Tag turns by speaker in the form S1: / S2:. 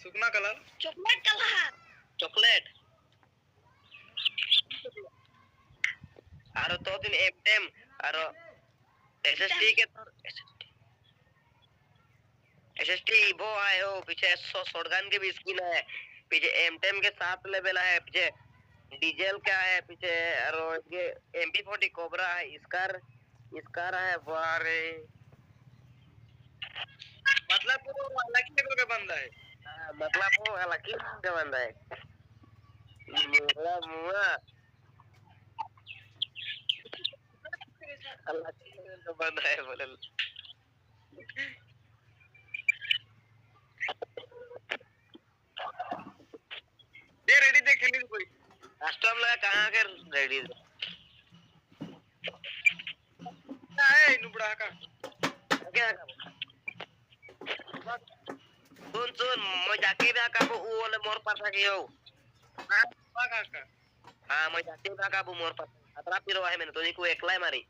S1: सुकना colour
S2: chocolate आरो तो दिन एमटेम आरो एसएसटी के एसएसटी वो आए हो पीछे शॉटगन के भी स्किन है पीछे एमटेम के 7 लेवल है पीछे डीजल का है पीछे और ये MP40 कोबरा है इसका है वारे
S1: मतलब वो अलग ही लेवल का बंदा है।
S2: मतलब वो अलग ही का बंदा है मेरा मुआ अलग ही लेवल का बंदा है बोले
S1: दे रेडी दे खेलने की कोई
S2: कस्टम लगा कहाँ के रेडी
S1: क्या है नुबड़ा का
S2: क्या सुन मैं जाके भी काबू वो वाले मोर पास आके हो
S1: का
S2: हाँ मैं जाके भी काबू मोर पास अतरा पिरो है मैंने तो नहीं को एकला है मारी